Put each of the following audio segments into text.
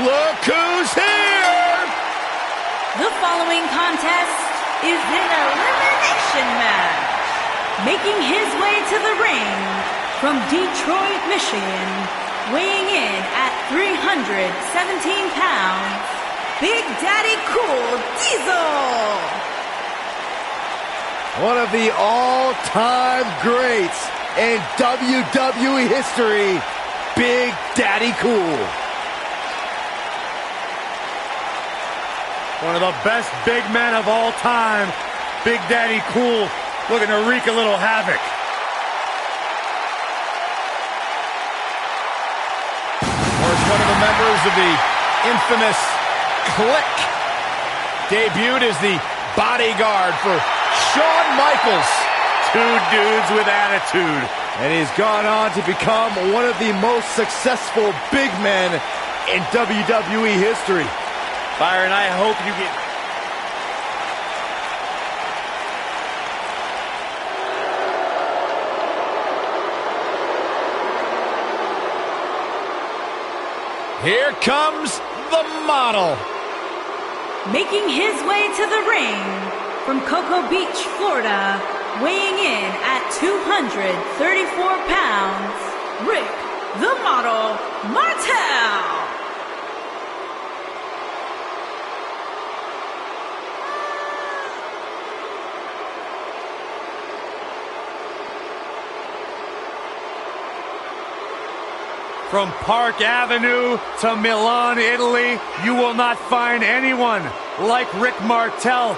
look who's here! The following contest is an elimination match. Making his way to the ring from Detroit, Michigan, weighing in at 317 pounds, Big Daddy Cool Diesel. One of the all-time greats in WWE history, Big Daddy Cool. One of the best big men of all time, Big Daddy Cool, looking to wreak a little havoc. Of course, one of the members of the infamous Click debuted as the bodyguard for Shawn Michaels. Two dudes with attitude. And he's gone on to become one of the most successful big men in WWE history. Byron, I hope you get... Here comes the model. Making his way to the ring from Cocoa Beach, Florida, weighing in at 234 pounds, Rick the Model Martel. From Park Avenue to Milan, Italy, you will not find anyone like Rick Martel.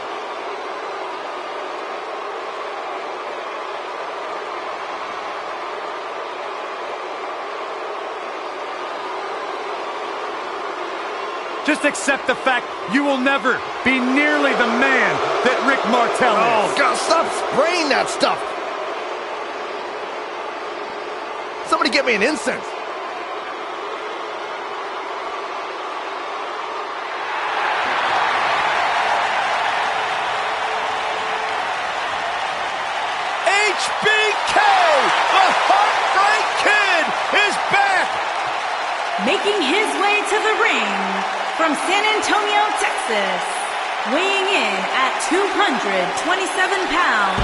Just accept the fact you will never be nearly the man that Rick Martel is. Oh, God, stop spraying that stuff. Somebody get me an incense. HBK, the Heartbreak Kid, is back! Making his way to the ring from San Antonio, Texas, weighing in at 227 pounds,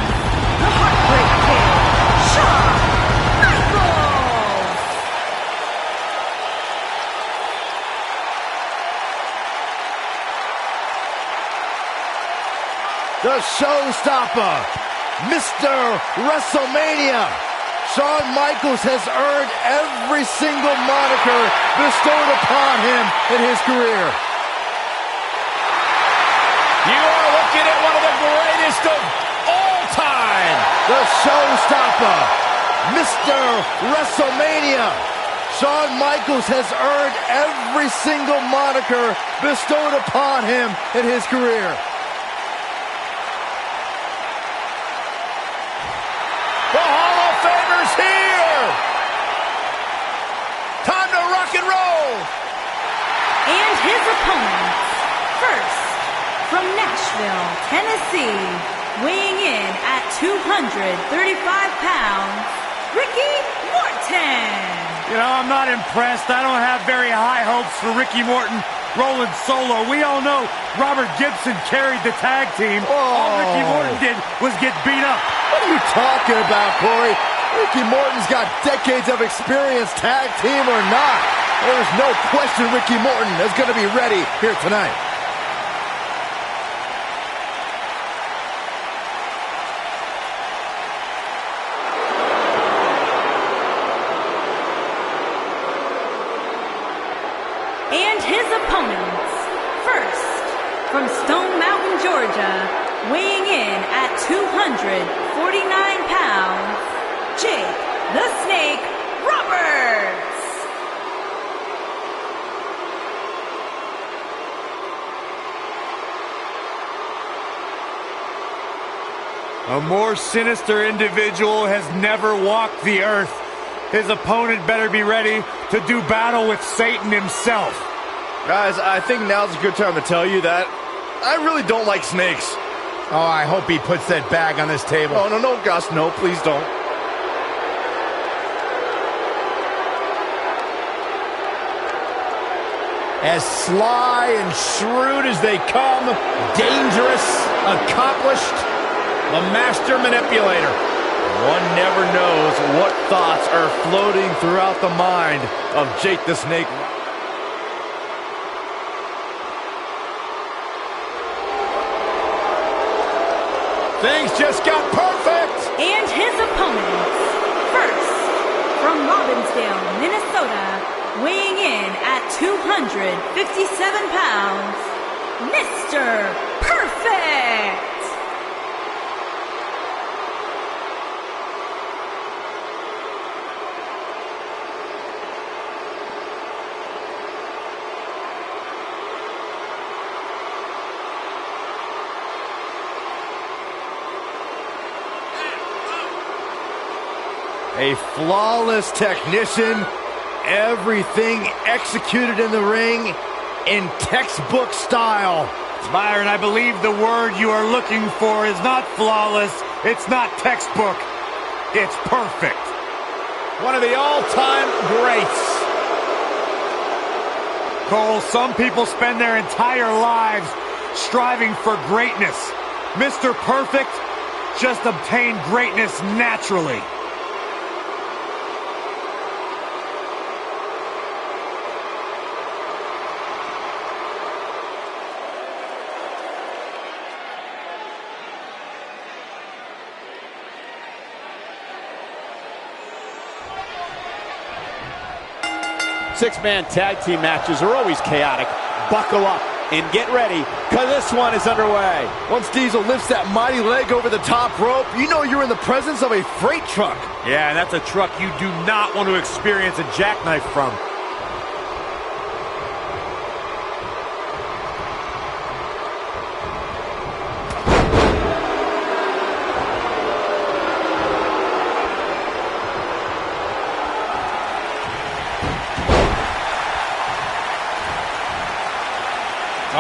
the Heartbreak Kid, Shawn Michaels! The showstopper, Mr. WrestleMania. Shawn Michaels has earned every single moniker bestowed upon him in his career. You are looking at one of the greatest of all time. The showstopper, Mr. WrestleMania. Shawn Michaels has earned every single moniker bestowed upon him in his career. The Hall of Famer's here! Time to rock and roll! And his opponents, first, from Nashville, Tennessee, weighing in at 235 pounds, Ricky Morton! You know, I'm not impressed. I don't have very high hopes for Ricky Morton rolling solo. We all know Robert Gibson carried the tag team. All Ricky Morton did was get beat up. What are you talking about, Corey? Ricky Morton's got decades of experience, tag team or not. There's no question Ricky Morton is going to be ready here tonight. And his opponents, first, from Stone Mountain, Georgia, weighing in at 249 pounds, Jake the Snake Roberts. A more sinister individual has never walked the earth. His opponent better be ready to do battle with Satan himself. Guys, I think now's a good time to tell you that I really don't like snakes. Oh, I hope he puts that bag on this table. Oh, no, Gus, no, please don't. As sly and shrewd as they come, dangerous, accomplished, a master manipulator. One never knows what thoughts are floating throughout the mind of Jake the Snake. Things just got perfect! And his opponents, first, from Robbinsdale, Minnesota, weighing in at 257 pounds, Mr. Perfect! A flawless technician, everything executed in the ring in textbook style. Byron, I believe the word you are looking for is not flawless, it's not textbook, it's perfect. One of the all-time greats. Cole, some people spend their entire lives striving for greatness. Mr. Perfect just obtained greatness naturally. Six-man tag team matches are always chaotic. Buckle up and get ready, because this one is underway. Once Diesel lifts that mighty leg over the top rope, you know you're in the presence of a freight truck. Yeah, and that's a truck you do not want to experience a jackknife from.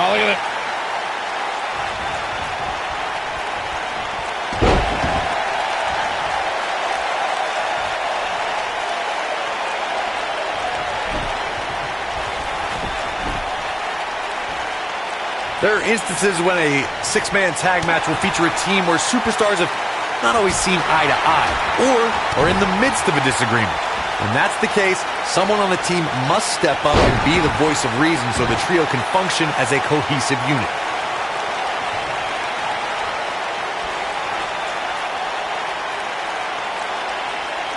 Oh, look at it. There are instances when a six-man tag match will feature a team where superstars have not always seen eye to eye or are in the midst of a disagreement. When that's the case, someone on the team must step up and be the voice of reason so the trio can function as a cohesive unit.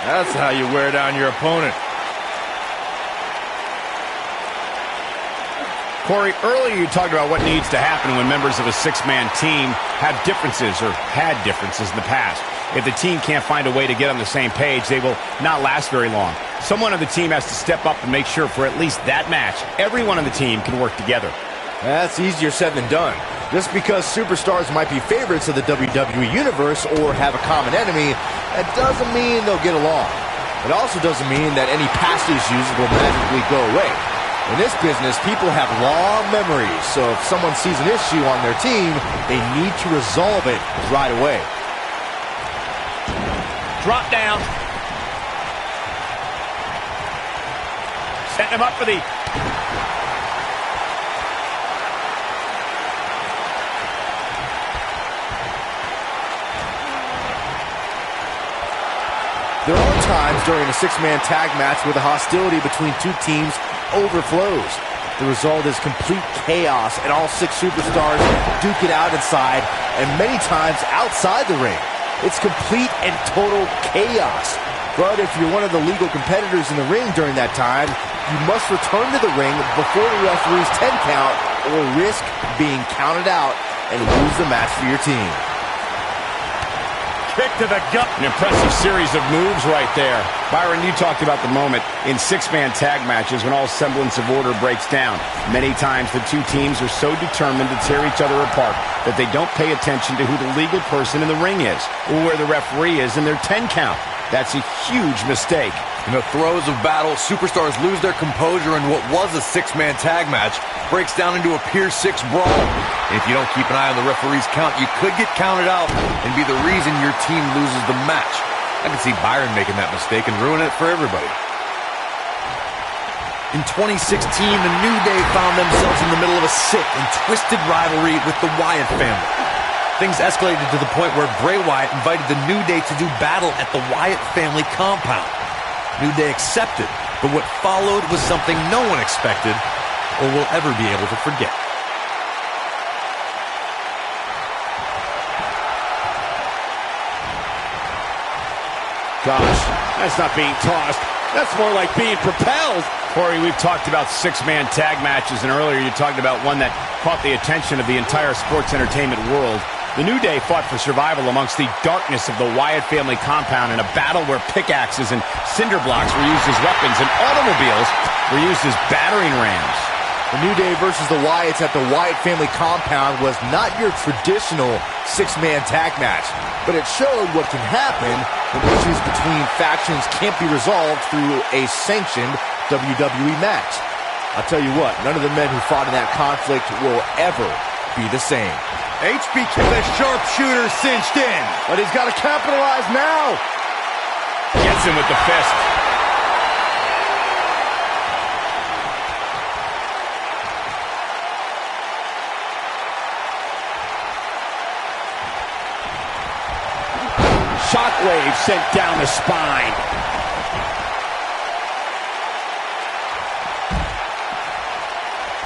That's how you wear down your opponent. Corey, earlier you talked about what needs to happen when members of a six-man team have differences or had differences in the past. If the team can't find a way to get on the same page, they will not last very long. Someone on the team has to step up and make sure for at least that match, everyone on the team can work together. That's easier said than done. Just because superstars might be favorites of the WWE Universe or have a common enemy, that doesn't mean they'll get along. It also doesn't mean that any past issues will magically go away. In this business, people have long memories, so if someone sees an issue on their team, they need to resolve it right away. Drop down. Setting him up for the... There are times during a six-man tag match where the hostility between two teams overflows. The result is complete chaos, and all six superstars duke it out inside and many times outside the ring. It's complete and total chaos. But if you're one of the legal competitors in the ring during that time, you must return to the ring before the referee's 10 count or risk being counted out and lose the match for your team. Kick to the gut. An impressive series of moves right there. Byron, you talked about the moment in six-man tag matches when all semblance of order breaks down. Many times the two teams are so determined to tear each other apart that they don't pay attention to who the legal person in the ring is or where the referee is in their 10 count. That's a huge mistake. In the throes of battle, superstars lose their composure, and what was a six-man tag match breaks down into a Pier 6 brawl. And if you don't keep an eye on the referee's count, you could get counted out and be the reason your team loses the match. I can see Byron making that mistake and ruin it for everybody. In 2016, the New Day found themselves in the middle of a sick and twisted rivalry with the Wyatt family. Things escalated to the point where Bray Wyatt invited the New Day to do battle at the Wyatt family compound. New Day accepted, but what followed was something no one expected or will ever be able to forget. Gosh, that's not being tossed. That's more like being propelled. Corey, we've talked about six-man tag matches, and earlier you talked about one that caught the attention of the entire sports entertainment world. The New Day fought for survival amongst the darkness of the Wyatt family compound in a battle where pickaxes and cinder blocks were used as weapons and automobiles were used as battering rams. The New Day versus the Wyatts at the Wyatt family compound was not your traditional six-man tag match, but it showed what can happen when issues between factions can't be resolved through a sanctioned WWE match. I'll tell you what, none of the men who fought in that conflict will ever be the same. HBK, the sharpshooter, cinched in. But he's got to capitalize now. Gets him with the fist. Shockwave sent down the spine.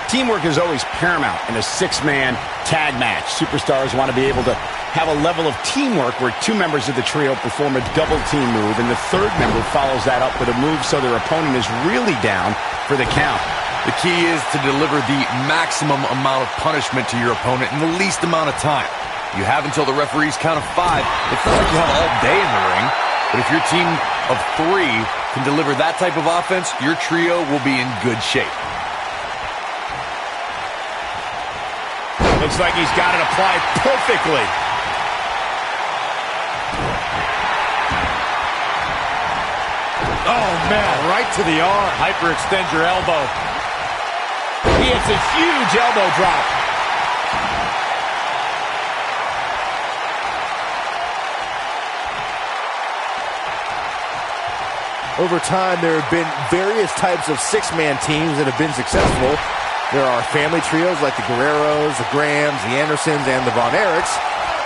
Teamwork is always paramount in a six-man tag match. Superstars want to be able to have a level of teamwork where two members of the trio perform a double team move, and the third member follows that up with a move so their opponent is really down for the count. The key is to deliver the maximum amount of punishment to your opponent in the least amount of time. You have until the referee's count of 5. It's not like you have all day in the ring, but if your team of 3 can deliver that type of offense, your trio will be in good shape. Looks like he's got it applied perfectly. Oh, man, right to the arm. Hyperextend your elbow. He hits a huge elbow drop. Over time, there have been various types of six-man teams that have been successful. There are family trios like the Guerreros, the Grahams, the Andersons, and the Von Erichs.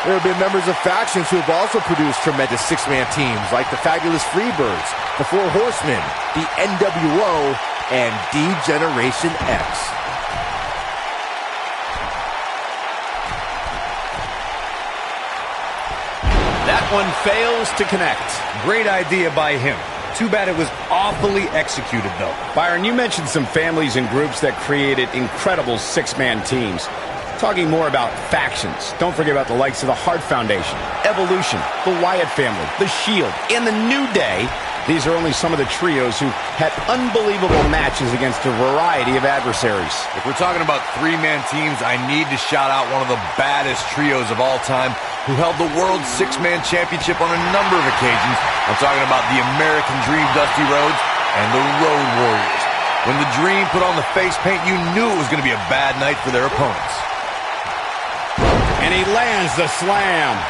There have been members of factions who have also produced tremendous six-man teams like the Fabulous Freebirds, the Four Horsemen, the NWO, and D-Generation X. That one fails to connect. Great idea by him. Too bad it was awfully executed, though. Byron, you mentioned some families and groups that created incredible six-man teams. Talking more about factions, don't forget about the likes of the Hart Foundation, Evolution, the Wyatt family, the Shield, and the New Day. These are only some of the trios who had unbelievable matches against a variety of adversaries. If we're talking about three-man teams, I need to shout out one of the baddest trios of all time who held the World Six-Man Championship on a number of occasions. I'm talking about the American Dream, Dusty Rhodes, and the Road Warriors. When the Dream put on the face paint, you knew it was going to be a bad night for their opponents. And he lands the slam.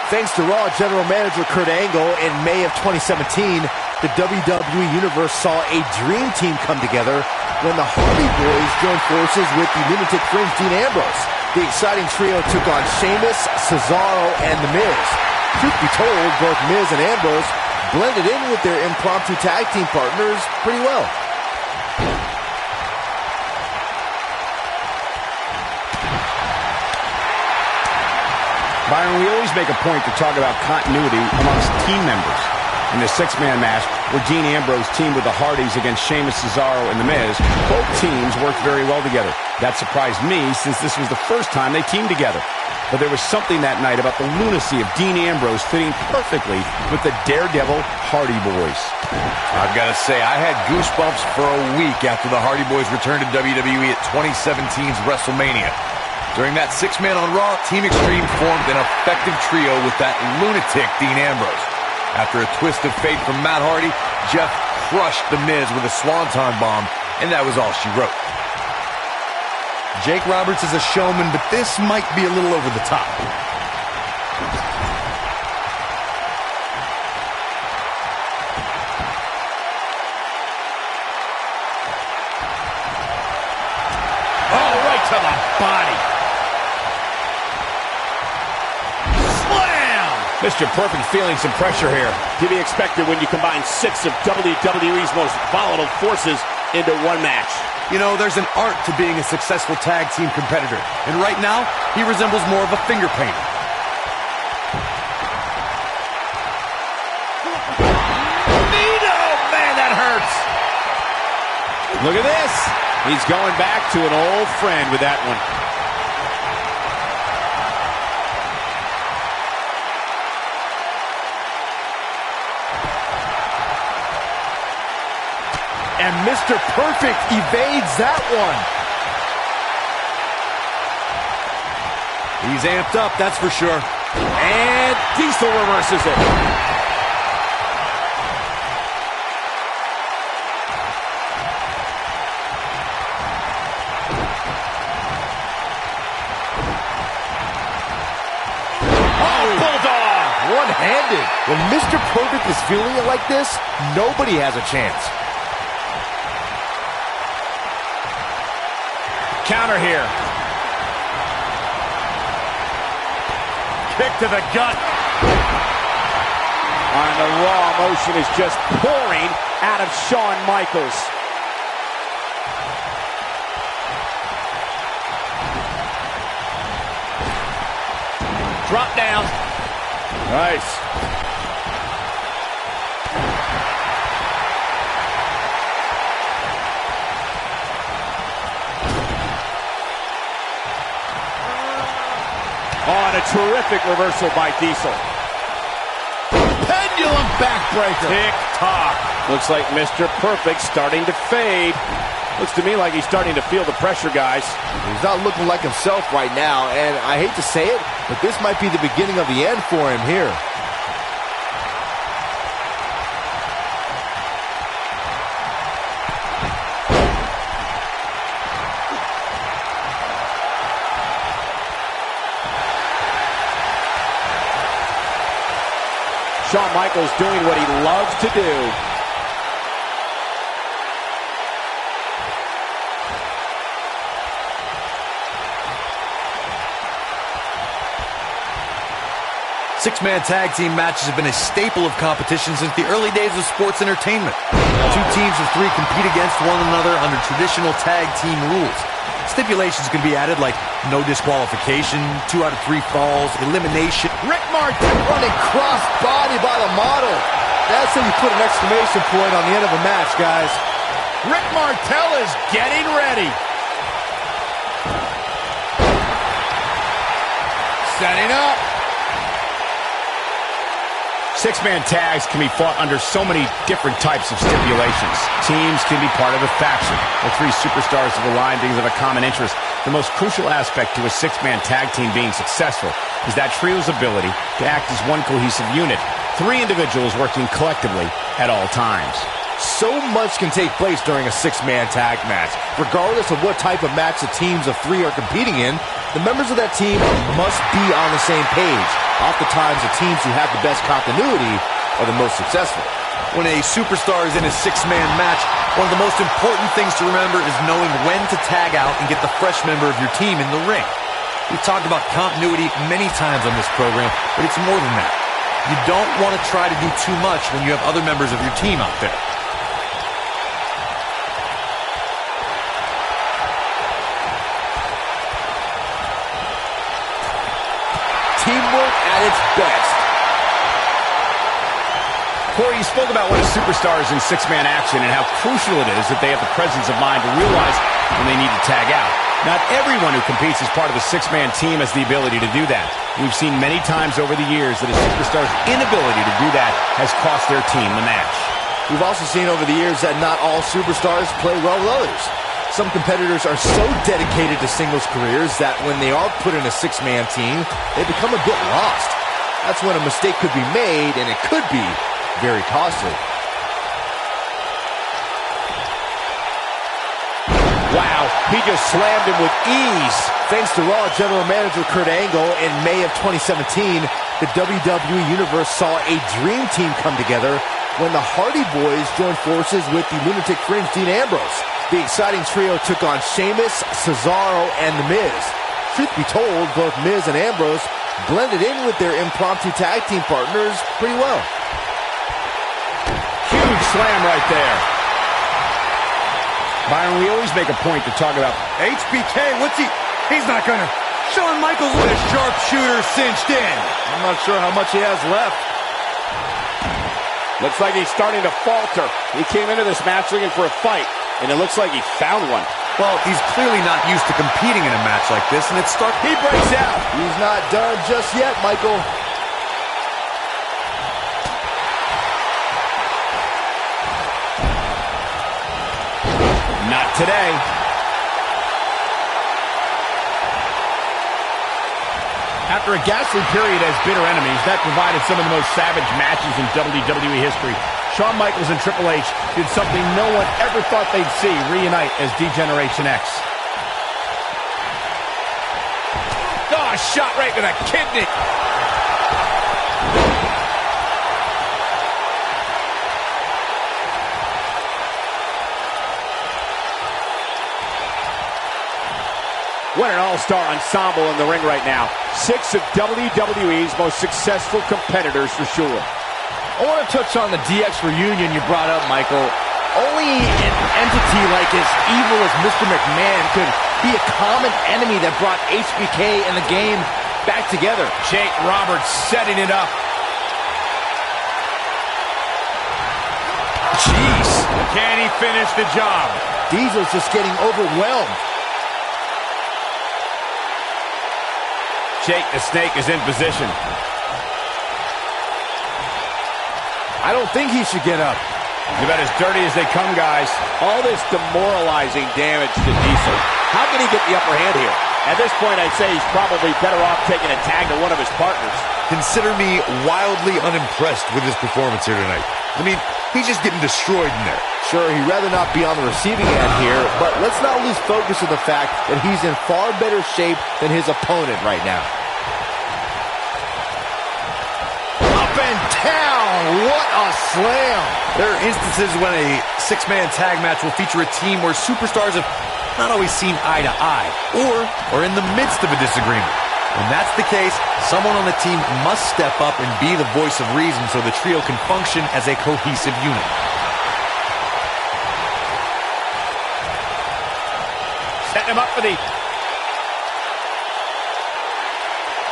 Thanks to Raw General Manager Kurt Angle, in May of 2017, the WWE Universe saw a dream team come together when the Hardy Boys joined forces with the Lunatic Fringe Dean Ambrose. The exciting trio took on Sheamus, Cesaro, and The Miz. Truth be told, both Miz and Ambrose blended in with their impromptu tag team partners pretty well. Byron, we always make a point to talk about continuity amongst team members. In the six-man match, where Dean Ambrose teamed with the Hardys against Sheamus, Cesaro, and The Miz, both teams worked very well together. That surprised me, since this was the first time they teamed together. But there was something that night about the lunacy of Dean Ambrose fitting perfectly with the Daredevil Hardy Boys. I've got to say, I had goosebumps for a week after the Hardy Boys returned to WWE at 2017's WrestleMania. During that six-man on Raw, Team Extreme formed an effective trio with that lunatic Dean Ambrose. After a twist of fate from Matt Hardy, Jeff crushed The Miz with a Swanton bomb, and that was all she wrote. Jake Roberts is a showman, but this might be a little over the top. Oh, right to the body. Slam! Mr. Perfect feeling some pressure here. To be expected when you combine 6 of WWE's most volatile forces into one match. You know, there's an art to being a successful tag team competitor, and right now, he resembles more of a finger painter. Man, that hurts. Look at this. He's going back to an old friend with that one. And Mr. Perfect evades that one. He's amped up, that's for sure. And Diesel reverses it. One-handed. When Mr. Perfect is feeling it like this, nobody has a chance. Counter here. Kick to the gut. And the raw emotion is just pouring out of Shawn Michaels. Drop down. Nice. On a terrific reversal by Diesel. Pendulum backbreaker. Tick-tock. Looks like Mr. Perfect starting to fade. Looks to me like he's starting to feel the pressure, guys. He's not looking like himself right now, and I hate to say it, but this might be the beginning of the end for him here. Shawn Michaels doing what he loves to do. Six-man tag team matches have been a staple of competition since the early days of sports entertainment. Two teams of 3 compete against one another under traditional tag team rules. Stipulations can be added like no disqualification, 2 out of 3 falls, elimination. Rick Martin running cross-body by the model. That's how you put an exclamation point on the end of a match, guys. Rick Martel is getting ready. Setting up. Six-man tags can be fought under so many different types of stipulations. Teams can be part of a faction, or 3 superstars of aligned because of a common interest. The most crucial aspect to a six-man tag team being successful is that trio's ability to act as one cohesive unit, 3 individuals working collectively at all times. So much can take place during a 6-man tag match. Regardless of what type of match the teams of 3 are competing in, the members of that team must be on the same page. Oftentimes, the teams who have the best continuity are the most successful. When a superstar is in a 6-man match, one of the most important things to remember is knowing when to tag out and get the fresh member of your team in the ring. We've talked about continuity many times on this program, but it's more than that. You don't want to try to do too much when you have other members of your team out there. Teamwork at its best. Corey, you spoke about when a superstar is in 6-man action and how crucial it is that they have the presence of mind to realize when they need to tag out. Not everyone who competes as part of a 6-man team has the ability to do that. We've seen many times over the years that a superstar's inability to do that has cost their team the match. We've also seen over the years that not all superstars play well with others. Some competitors are so dedicated to singles careers that when they are put in a 6-man team, they become a bit lost. That's when a mistake could be made, and it could be very costly. Wow, he just slammed him with ease. Thanks to Raw General Manager Kurt Angle, in May of 2017, the WWE Universe saw a dream team come together when the Hardy Boys joined forces with the Lunatic Fringe Dean Ambrose. The exciting trio took on Sheamus, Cesaro, and The Miz. Truth be told, both Miz and Ambrose blended in with their impromptu tag team partners pretty well. Huge slam right there. Byron, we always make a point to talk about HBK, he's not gonna. Shawn Michaels with a sharpshooter cinched in. I'm not sure how much he has left. Looks like he's starting to falter. He came into this match looking for a fight, and it looks like he found one. Well, he's clearly not used to competing in a match like this, and he breaks out. He's not done just yet, Michael. not today. After a ghastly period as bitter enemies, that provided some of the most savage matches in WWE history. Shawn Michaels and Triple H did something no one ever thought they'd see reunite as D-Generation X. Oh, shot right to the kidney. What an all-star ensemble in the ring right now. 6 of WWE's most successful competitors for sure. I want to touch on the DX reunion you brought up, Michael. Only an entity like as evil as Mr. McMahon could be a common enemy that brought HBK and the game back together. Jake Roberts setting it up. Jeez. Can he finish the job? Diesel's just getting overwhelmed. Jake the Snake is in position. I don't think he should get up. You're about as dirty as they come, guys. All this demoralizing damage to Diesel. How can he get the upper hand here? At this point, I'd say he's probably better off taking a tag to one of his partners. Consider me wildly unimpressed with his performance here tonight. I mean, he's just getting destroyed in there. Sure, he'd rather not be on the receiving end here, but let's not lose focus of the fact that he's in far better shape than his opponent right now. Up and down! What a slam! There are instances when a six-man tag match will feature a team where superstars have not always seen eye to eye, or are in the midst of a disagreement. When that's the case, someone on the team must step up and be the voice of reason so the trio can function as a cohesive unit. Setting him up for the...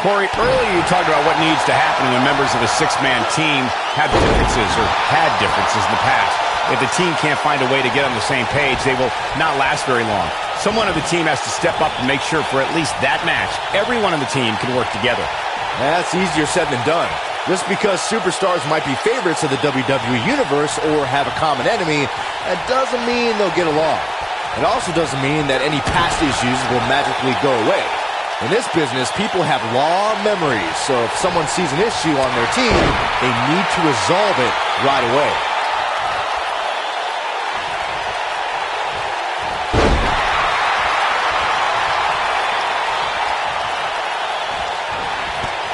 Corey, earlier you talked about what needs to happen when members of a six-man team have differences or had differences in the past. If the team can't find a way to get on the same page, they will not last very long. Someone on the team has to step up and make sure for at least that match, everyone on the team can work together. That's easier said than done. Just because superstars might be favorites of the WWE Universe or have a common enemy, that doesn't mean they'll get along. It also doesn't mean that any past issues will magically go away. In this business, people have long memories, so if someone sees an issue on their team, they need to resolve it right away.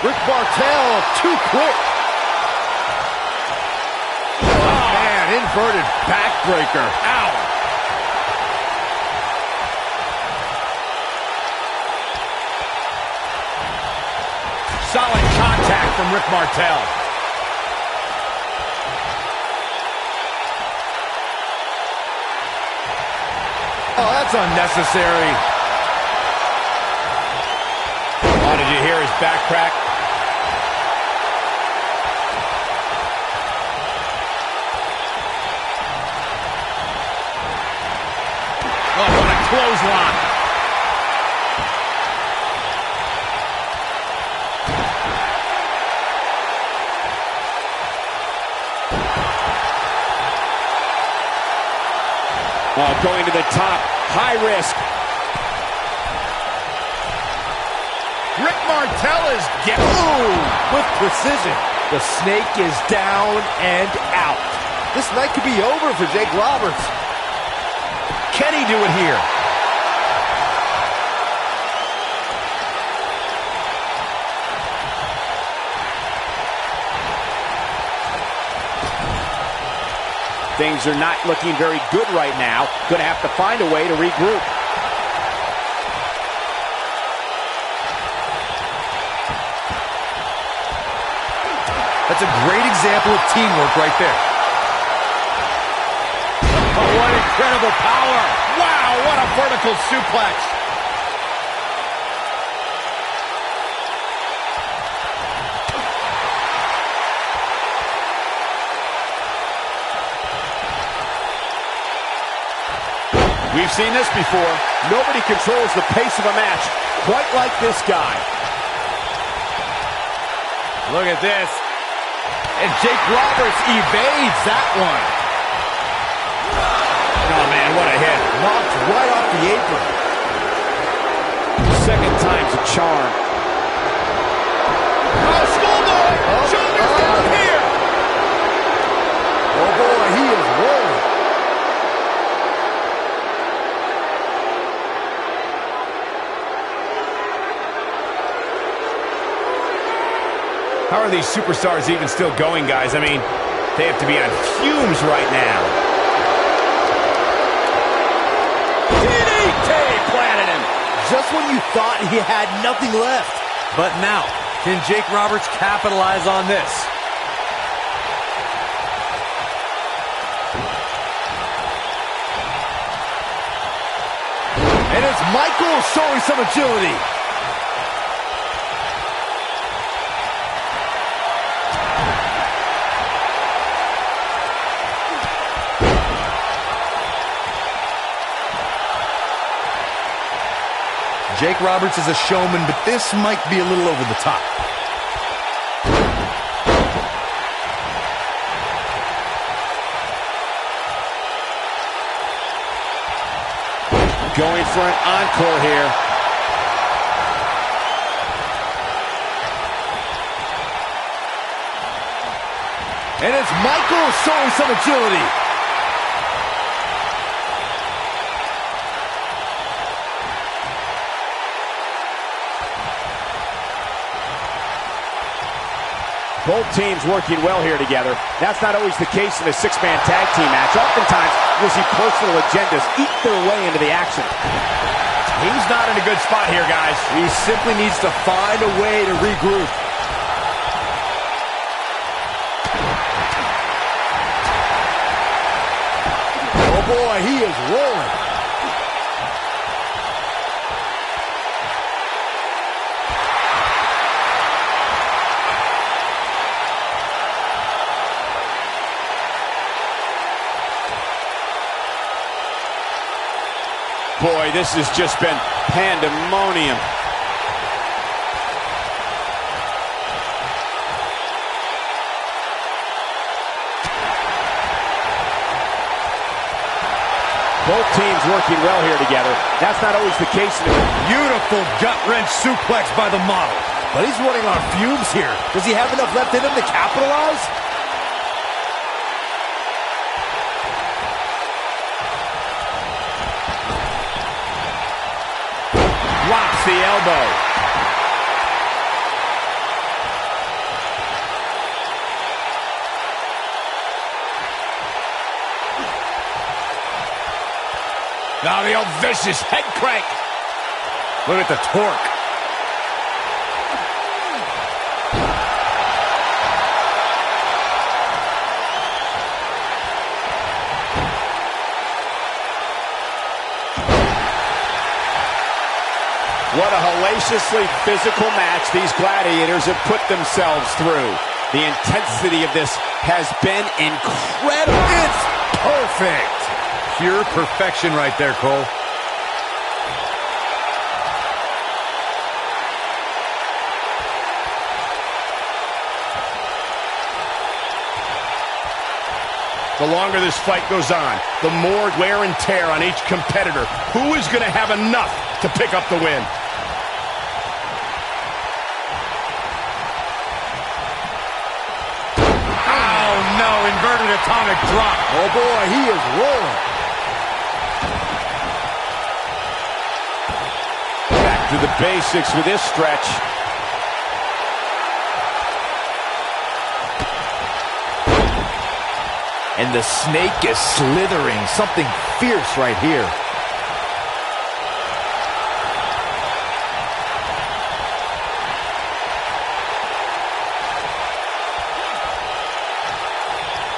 Rick Martel, too quick. Oh, man, inverted backbreaker. Ow. Solid contact from Rick Martel. Oh, that's unnecessary. Oh, did you hear his back crack? Oh, what a clothesline. Oh, going to the top. High risk. Rick Martel is with precision. The snake is down and out. This night could be over for Jake Roberts. Can he do it here? Things are not looking very good right now. Going to have to find a way to regroup. That's a great example of teamwork right there. Oh, what incredible power. Wow, what a vertical suplex. We've seen this before. Nobody controls the pace of a match quite like this guy. Look at this. And Jake Roberts evades that one. Oh, man, what a hit. Knocked right off the apron. Second time's a charm. Oh, schoolboy! Shoulders down here! Oh, boy, he is rolling. How are these superstars even still going, guys? I mean, they have to be on fumes right now. DDT planted him. Just when you thought he had nothing left. But now, can Jake Roberts capitalize on this? And it's Michael showing some agility. Jake Roberts is a showman, but this might be a little over the top. Going for an encore here. And it's Michael showing some agility. Both teams working well here together. That's not always the case in a six-man tag team match. Oftentimes, you'll see personal agendas eat their way into the action. He's not in a good spot here, guys. He simply needs to find a way to regroup. Oh boy, he is rolling. Boy, this has just been pandemonium. Both teams working well here together. That's not always the case. Beautiful gut-wrench suplex by the model. But he's running on fumes here. Does he have enough left in him to capitalize? Drops the elbow. Now the old vicious head crank. Look at the torque. What a hellaciously physical match these gladiators have put themselves through. The intensity of this has been incredible. It's perfect. Pure perfection right there, Cole. The longer this fight goes on, the more wear and tear on each competitor. Who is going to have enough to pick up the win? Oh, no, inverted atomic drop. Oh, boy, he is rolling. Back to the basics with this stretch. And the snake is slithering. Something fierce right here.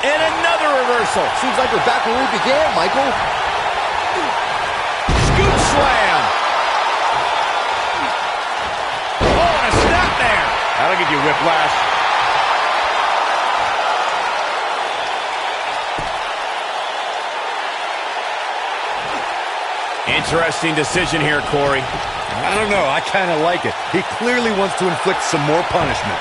And another reversal. Seems like we're back where we began, Michael. Scoop slam. Oh, and a snap there. That'll give you whiplash. Interesting decision here, Corey. I don't know. I kind of like it. He clearly wants to inflict some more punishment.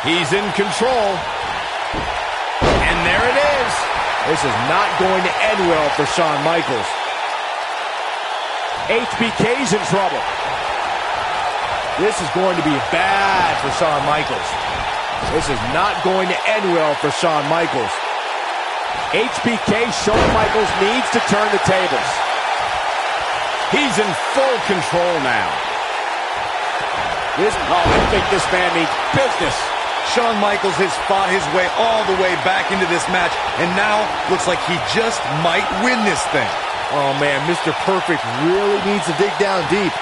He's in control. And there it is. This is not going to end well for Shawn Michaels. HBK's in trouble. This is going to be bad for Shawn Michaels. This is not going to end well for Shawn Michaels. HBK, Shawn Michaels needs to turn the tables. He's in full control now. I think this man needs business. Shawn Michaels has fought his way all the way back into this match, and now looks like he just might win this thing. Oh, man, Mr. Perfect really needs to dig down deep.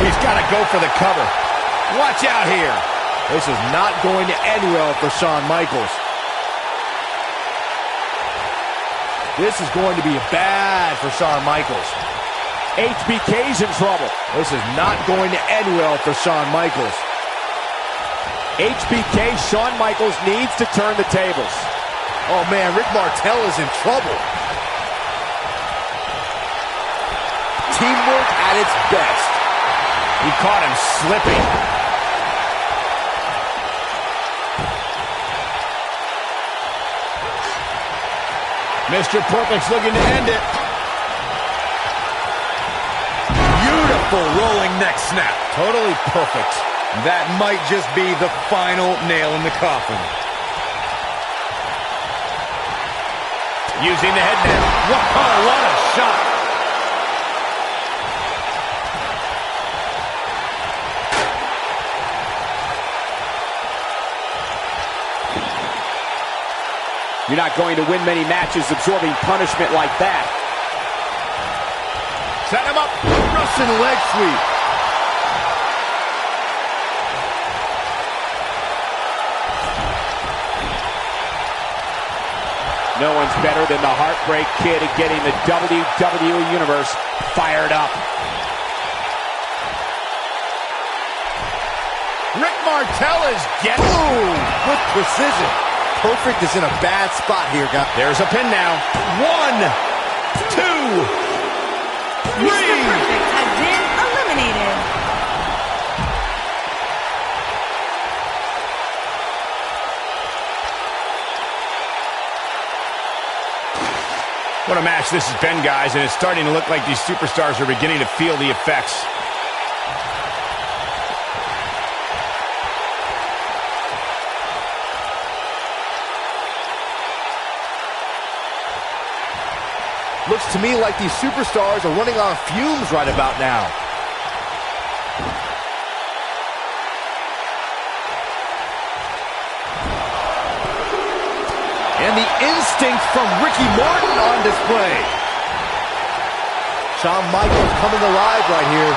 He's got to go for the cover. Watch out here. This is not going to end well for Shawn Michaels. This is going to be bad for Shawn Michaels. HBK's in trouble. This is not going to end well for Shawn Michaels. HBK, Shawn Michaels needs to turn the tables. Oh, man, Rick Martel is in trouble. Teamwork at its best. He caught him slipping. Mr. Perfect's looking to end it. Beautiful rolling neck snap. Totally perfect. That might just be the final nail in the coffin. Using the head now. Wow, what a shot. You're not going to win many matches absorbing punishment like that. Set him up. Russian leg sweep. No one's better than the Heartbreak Kid at getting the WWE Universe fired up. Rick Martel is getting with precision. Perfect is in a bad spot here, guys. There's a pin now. 1, 2, 3. Mr. Perfect has been eliminated. What a match this has been, guys, and it's starting to look like these superstars are beginning to feel the effects. Looks to me like these superstars are running on fumes right about now. And the instinct from Ricky Morton on display. Shawn Michaels coming alive right here.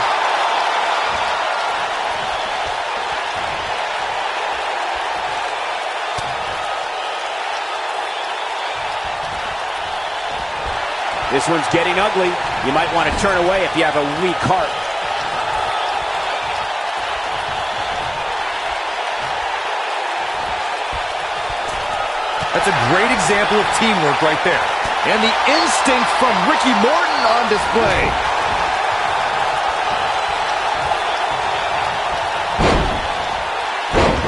This one's getting ugly. You might want to turn away if you have a weak heart. That's a great example of teamwork right there. And the instinct from Ricky Morton on display.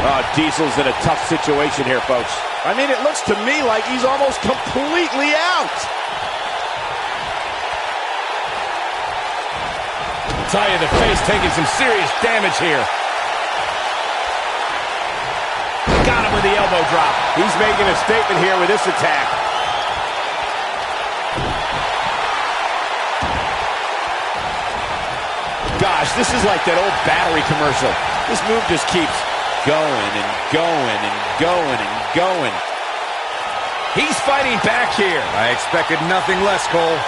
Oh, Diesel's in a tough situation here, folks. I mean, it looks to me like he's almost completely out. Tell you, the face taking some serious damage here. Got him with the elbow drop. He's making a statement here with this attack. Gosh, this is like that old battery commercial. This move just keeps going and going and going and going. He's fighting back here. I expected nothing less, Cole.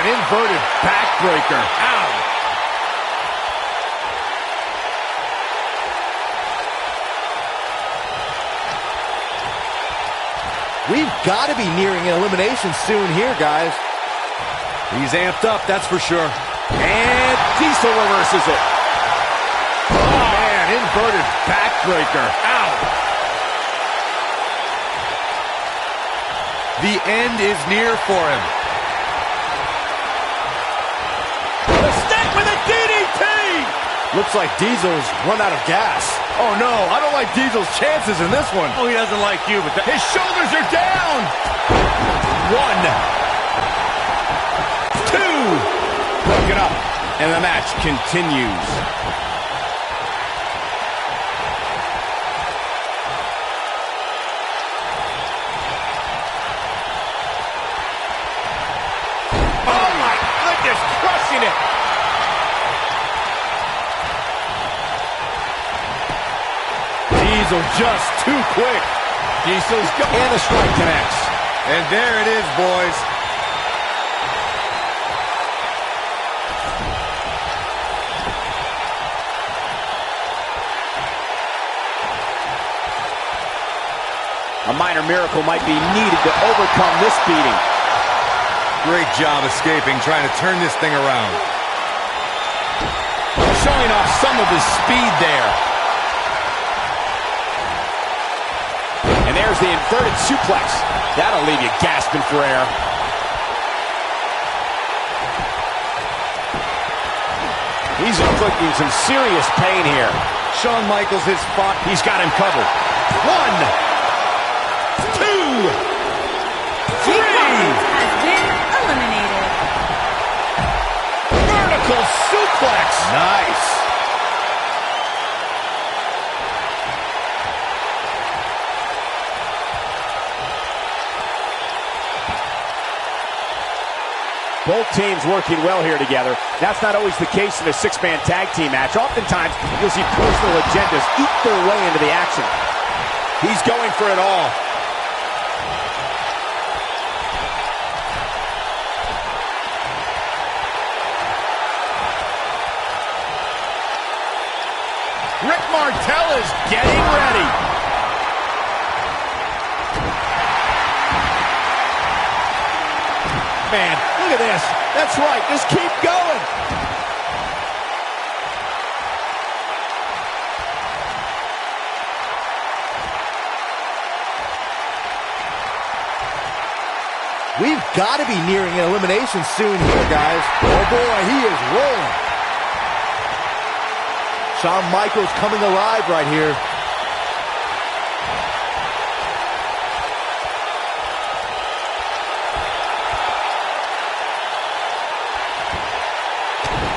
Inverted backbreaker. Ow! We've got to be nearing an elimination soon here, guys. He's amped up, that's for sure. And Diesel reverses it. Oh, man, inverted backbreaker. Ow! The end is near for him. With a DDT! Looks like Diesel's run out of gas. Oh, no, I don't like Diesel's chances in this one. Oh, he doesn't like you, but his shoulders are down. 1, 2. Broken up, and the match continues. Oh, my goodness, crushing it. Diesel just too quick. Diesel's going. And the strike connects. And there it is, boys. A minor miracle might be needed to overcome this beating. Great job escaping, trying to turn this thing around. Showing off some of his speed there. And there's the inverted suplex. That'll leave you gasping for air. He's inflicting some serious pain here. Shawn Michaels has fought. He's got him covered. 1, 2, 3. Has been eliminated. Vertical suplex. Nice. Both teams working well here together. That's not always the case in a six-man tag team match. Oftentimes, you'll see personal agendas eat their way into the action. He's going for it all. Rick Martel is getting ready. Man, look at this. That's right. Just keep going. We've got to be nearing an elimination soon here, guys. Oh, boy, he is rolling. Shawn Michaels coming alive right here.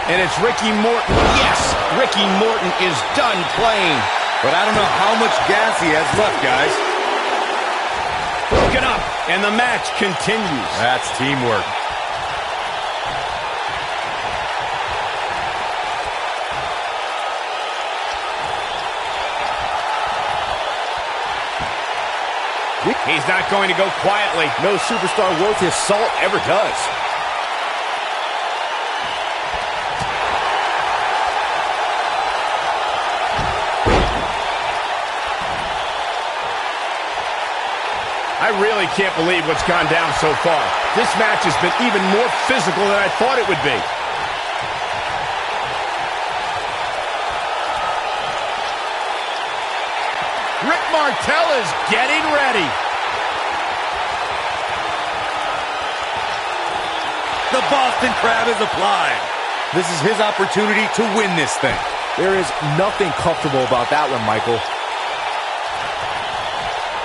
And it's Ricky Morton. Yes, Ricky Morton is done playing. But I don't know how much gas he has left, guys. Broken up, and the match continues. That's teamwork. He's not going to go quietly. No superstar worth his salt ever does. I really can't believe what's gone down so far. This match has been even more physical than I thought it would be. Rick Martel is getting ready. The Boston Crab is applied. This is his opportunity to win this thing. There is nothing comfortable about that one, Michael.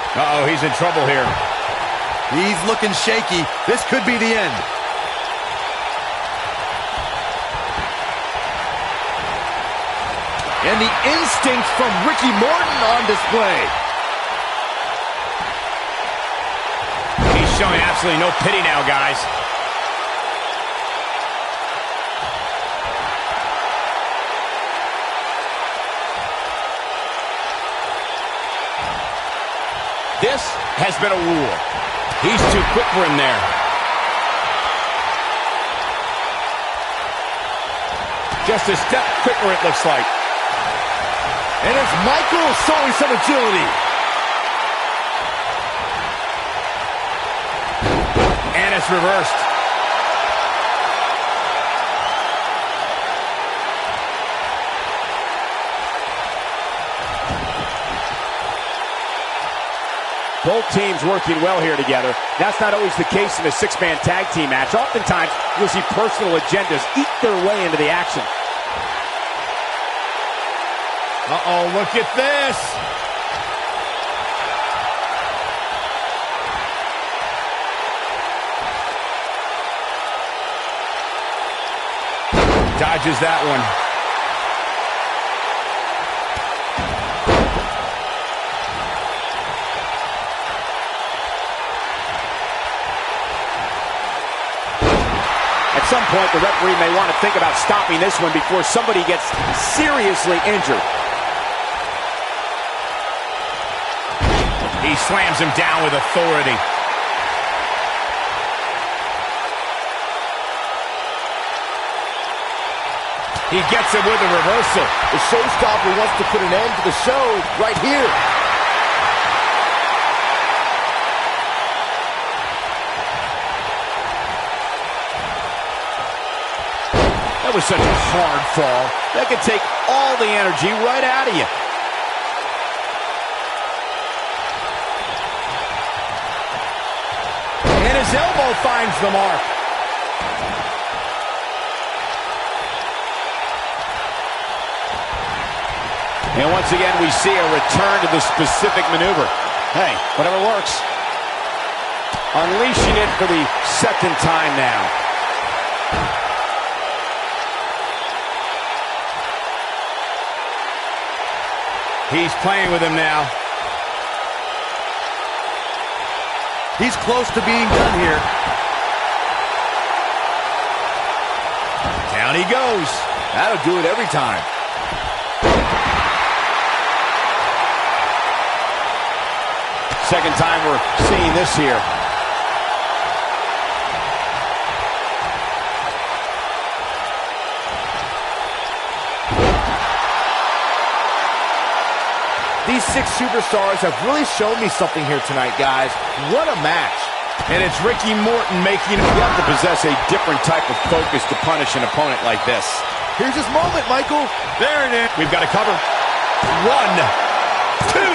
Uh-oh, he's in trouble here. He's looking shaky. This could be the end. And the instinct from Ricky Morton on display. showing absolutely no pity now, guys. This has been a war. He's too quick for him there. Just a step quicker, it looks like. And it's Michael showing some agility. And it's reversed. Both teams working well here together. That's not always the case in a six-man tag team match. Oftentimes, you'll see personal agendas eat their way into the action. Uh-oh, look at this. Dodges that one. At some point, the referee may want to think about stopping this one before somebody gets seriously injured. He slams him down with authority. He gets him with a reversal. The showstopper wants to put an end to the show right here. That was such a hard fall. That could take all the energy right out of you. And his elbow finds the mark. And once again, we see a return to the specific maneuver. Hey, whatever works. Unleashing it for the second time now. He's playing with him now. He's close to being done here. Down he goes. That'll do it every time. Second time we're seeing this here. These six superstars have really shown me something here tonight, guys. What a match. And it's Ricky Morton making him have to possess a different type of focus to punish an opponent like this. Here's his moment, Michael. There it is. We've got to cover. 1, 2,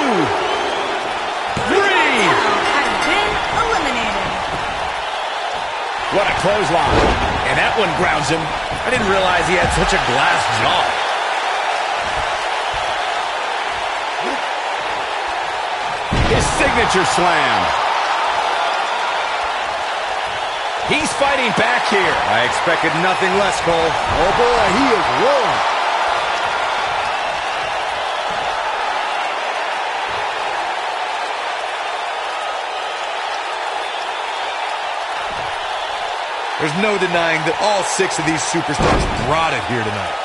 3. Has been eliminated. What a clothesline. And that one grounds him. I didn't realize he had such a glass jaw. His signature slam. He's fighting back here. I expected nothing less, Cole. Oh, boy, he is rolling. There's no denying that all six of these superstars brought it here tonight.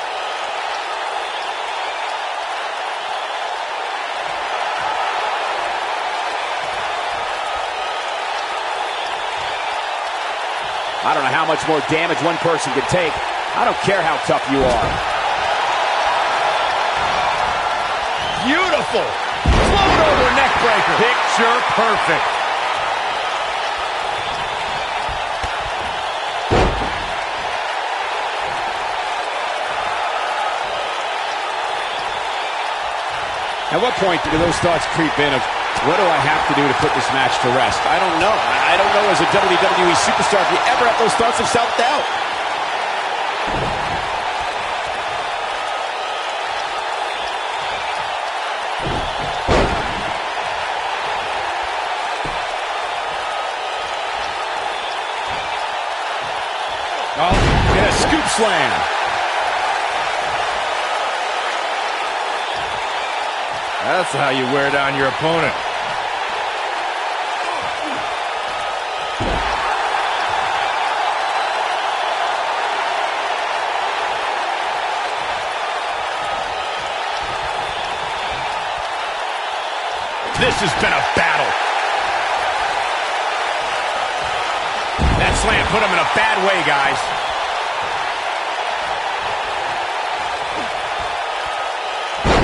I don't know how much more damage one person can take. I don't care how tough you are. Beautiful. Float over neck breaker. Picture perfect. At what point do those thoughts creep in of, what do I have to do to put this match to rest? I don't know. I don't know as a WWE superstar if you ever have those thoughts of self-doubt. Oh, and a scoop slam. That's how you wear down your opponent. This has been a battle. That slam put him in a bad way, guys.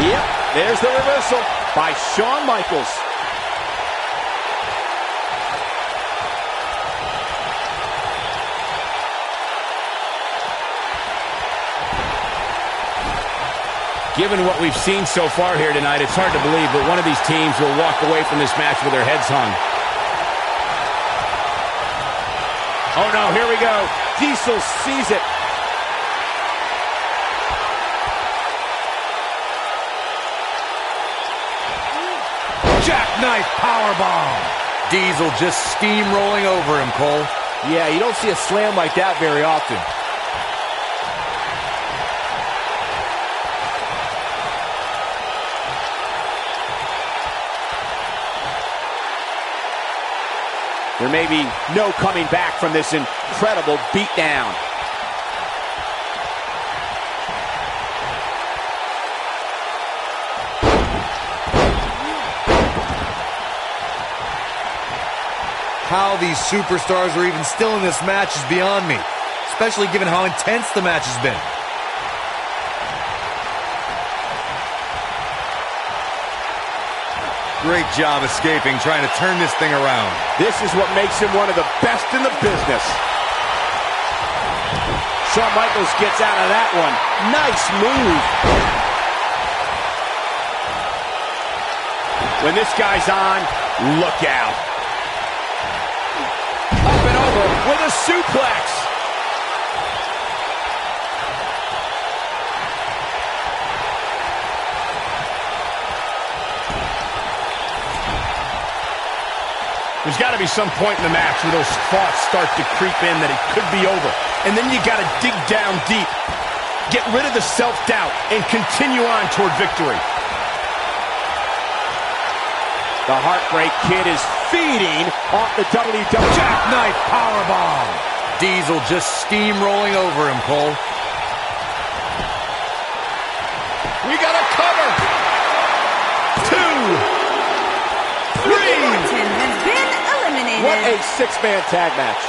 Yep, there's the reversal by Shawn Michaels. Given what we've seen so far here tonight, it's hard to believe, but one of these teams will walk away from this match with their heads hung. Oh no, here we go. Diesel sees it. Jackknife powerbomb. Diesel just steamrolling over him, Cole. Yeah, you don't see a slam like that very often. There may be no coming back from this incredible beatdown. How these superstars are even still in this match is beyond me, especially given how intense the match has been. Great job escaping, trying to turn this thing around. This is what makes him one of the best in the business. Shawn Michaels gets out of that one. Nice move. When this guy's on, look out. Up and over with a suplex. There's got to be some point in the match where those thoughts start to creep in that it could be over. And then you got to dig down deep, get rid of the self-doubt, and continue on toward victory. The Heartbreak Kid is feeding off the WWE Jackknife powerbomb. Diesel just steamrolling over him, Cole. We got a cover. 2, 3. Orton has been eliminated. What a six-man tag match.